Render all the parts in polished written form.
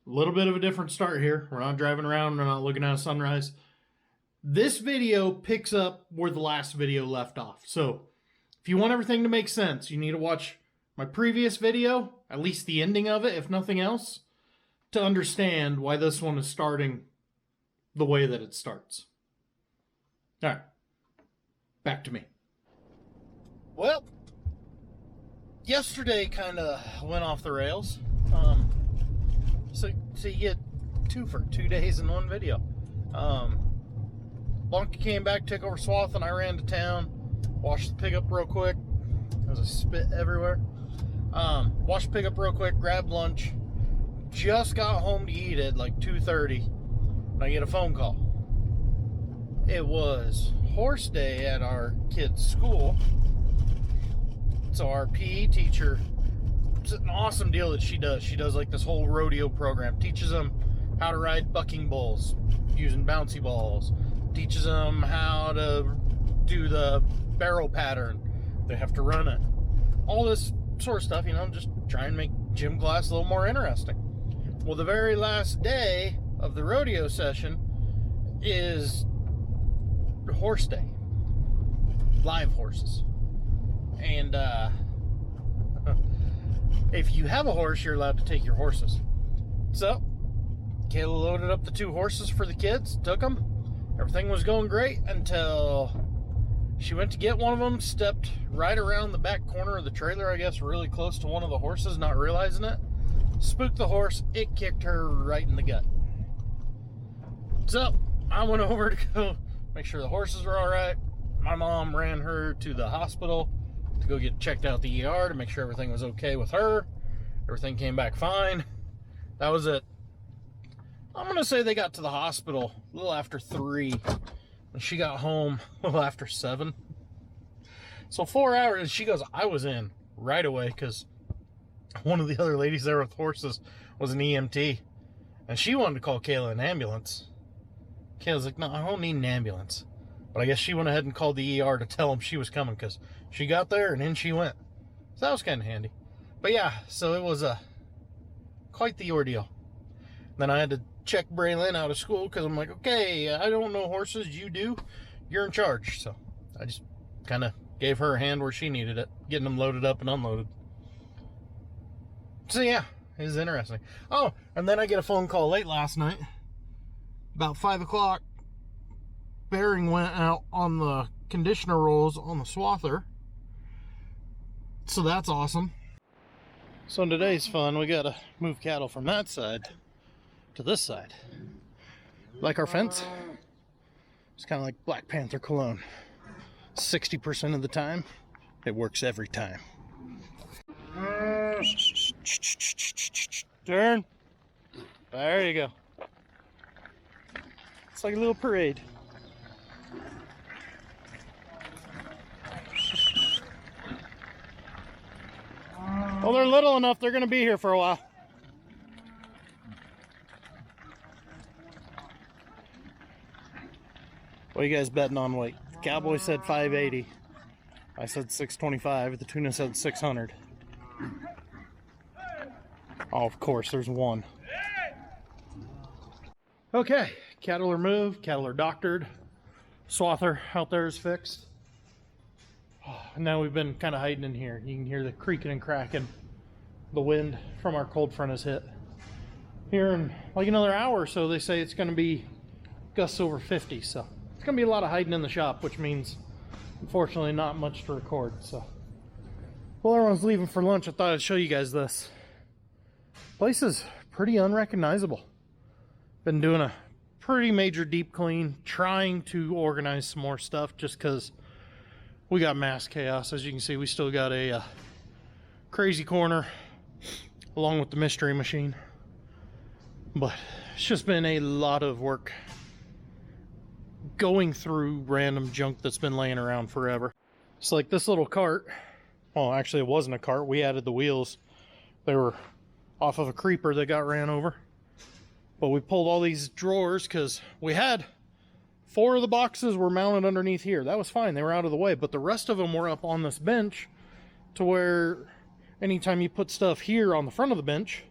A little bit of a different start here. We're not driving around, we're not looking at a sunrise. This video picks up where the last video left off. So if you want everything to make sense, you need to watch my previous video, at least the ending of it, if nothing else, to understand why this one is starting the way that it starts. All right, back to me. Well, yesterday kind of went off the rails. So you get two for 2 days in one video. Blanca came back, took over Swath, and I ran to town, washed the pickup real quick. There's a spit everywhere. Washed the pickup real quick, grabbed lunch. Just got home to eat at like 2:30, and I get a phone call. It was horse day at our kids' school. So our PE teacher, it's an awesome deal that she does. She does like this whole rodeo program. Teaches them how to ride bucking bulls using bouncy balls. Teaches them how to do the barrel pattern. They have to run it. All this sort of stuff, you know, just try and make gym class a little more interesting. Well, the very last day of the rodeo session is horse day. Live horses. And if you have a horse, you're allowed to take your horses. So Kayla loaded up the 2 horses for the kids, took them. Everything was going great until she went to get one of them, stepped right around the back corner of the trailer, I guess really close to one of the horses, not realizing it. Spooked the horse, it kicked her right in the gut. So I went over to go make sure the horses were all right. My mom ran her to the hospital to go get checked out the ER to make sure everything was okay with her. Everything came back fine. That was it. I'm gonna say they got to the hospital a little after 3, and she got home a little after 7. So 4 hours. She goes, I was in right away because one of the other ladies there with horses was an EMT, and she wanted to call Kayla an ambulance. Kayla's like, no, I don't need an ambulance. But I guess she went ahead and called the ER to tell them she was coming because she got there and in she went. So that was kind of handy. But yeah, so it was quite the ordeal. Then I had to check Braylon out of school because I'm like, okay, I don't know horses, you do. You're in charge. So I just kind of gave her a hand where she needed it, getting them loaded up and unloaded. So yeah, it was interesting. Oh, and then I get a phone call late last night. About 5 o'clock, bearing went out on the conditioner rolls on the swather. So that's awesome. So today's fun. We got to move cattle from that side to this side. Like our fence? It's kind of like Black Panther cologne. 60% of the time, it works every time. Turn. There you go. It's like a little parade. Well, they're little enough, they're going to be here for a while. What are you guys betting on weight? The cowboy said 580. I said 625. The tuna said 600. Oh, of course, there's one. Okay, cattle are moved, cattle are doctored. Swather out there is fixed. Now we've been kind of hiding in here. You can hear the creaking and cracking. The wind from our cold front has hit. Here in like another hour or so, they say it's going to be gusts over 50. So it's going to be a lot of hiding in the shop, which means, unfortunately, not much to record. So while everyone's leaving for lunch, I thought I'd show you guys this. Place is pretty unrecognizable. Been doing a pretty major deep clean, trying to organize some more stuff just because we got mass chaos. As you can see, we still got a crazy corner along with the mystery machine. But it's just been a lot of work going through random junk that's been laying around forever. It's like this little cart. Well, actually, it wasn't a cart. We added the wheels. They were off of a creeper that got ran over. But we pulled all these drawers because we had 4 of the boxes were mounted underneath here. That was fine. They were out of the way. But the rest of them were up on this bench to where anytime you put stuff here on the front of the bench,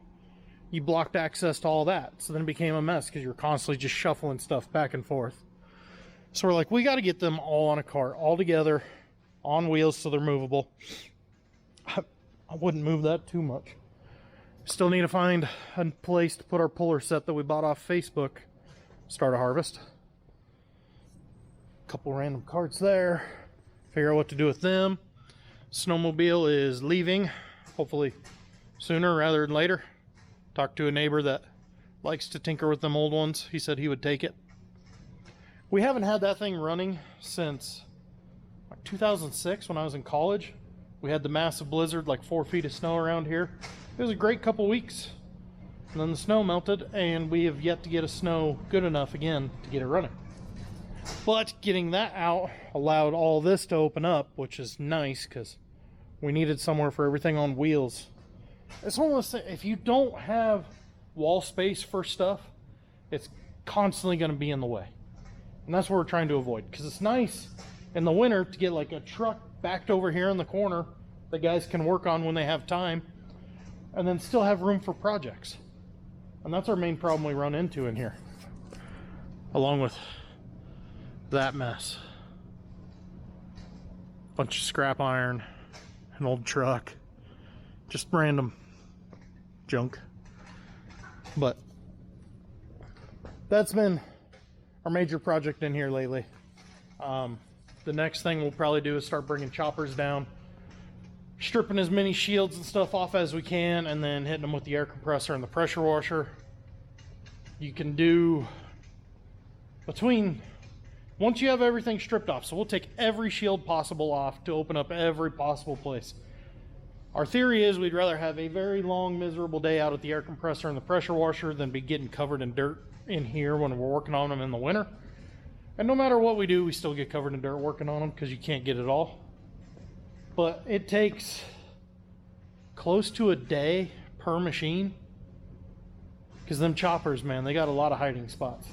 you blocked access to all that. So then it became a mess because you were constantly just shuffling stuff back and forth. So we're like, we got to get them all on a cart, all together, on wheels so they're movable. I wouldn't move that too much. Still need to find a place to put our puller set that we bought off Facebook. Start a harvest. Couple random carts there. Figure out what to do with them. Snowmobile is leaving, hopefully sooner rather than later. Talked to a neighbor that likes to tinker with them old ones. He said he would take it. We haven't had that thing running since like 2006 when I was in college. We had the massive blizzard, like 4 feet of snow around here. It was a great couple weeks. And then the snow melted, and we have yet to get a snow good enough again to get it running. But getting that out allowed all this to open up, which is nice because we needed somewhere for everything on wheels. It's one of those things, if you don't have wall space for stuff, it's constantly going to be in the way. And that's what we're trying to avoid, because it's nice in the winter to get like a truck backed over here in the corner that guys can work on when they have time, and then still have room for projects. And that's our main problem we run into in here, along with that mess. Bunch of scrap iron, an old truck, just random junk. But that's been our major project in here lately. The next thing we'll probably do is start bringing choppers down, stripping as many shields and stuff off as we can, and then hitting them with the air compressor and the pressure washer. You can do between, once you have everything stripped off, so we'll take every shield possible off to open up every possible place. Our theory is we'd rather have a very long, miserable day out at the air compressor and the pressure washer than be getting covered in dirt in here when we're working on them in the winter. And no matter what we do, we still get covered in dirt working on them because you can't get it all. But it takes close to a day per machine, because them choppers, man, they got a lot of hiding spots.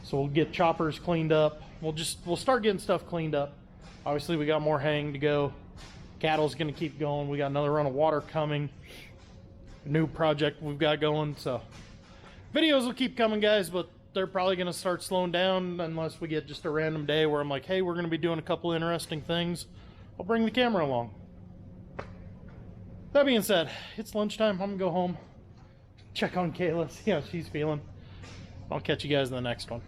So we'll get choppers cleaned up. We'll start getting stuff cleaned up. Obviously we got more haying to go. Cattle's gonna keep going. We got another run of water coming. New project we've got going. So videos will keep coming, guys, but they're probably gonna start slowing down unless we get just a random day where I'm like, hey, we're gonna be doing a couple interesting things. I'll bring the camera along. That being said, it's lunchtime. I'm gonna go home, check on Kayla, see how she's feeling. I'll catch you guys in the next one.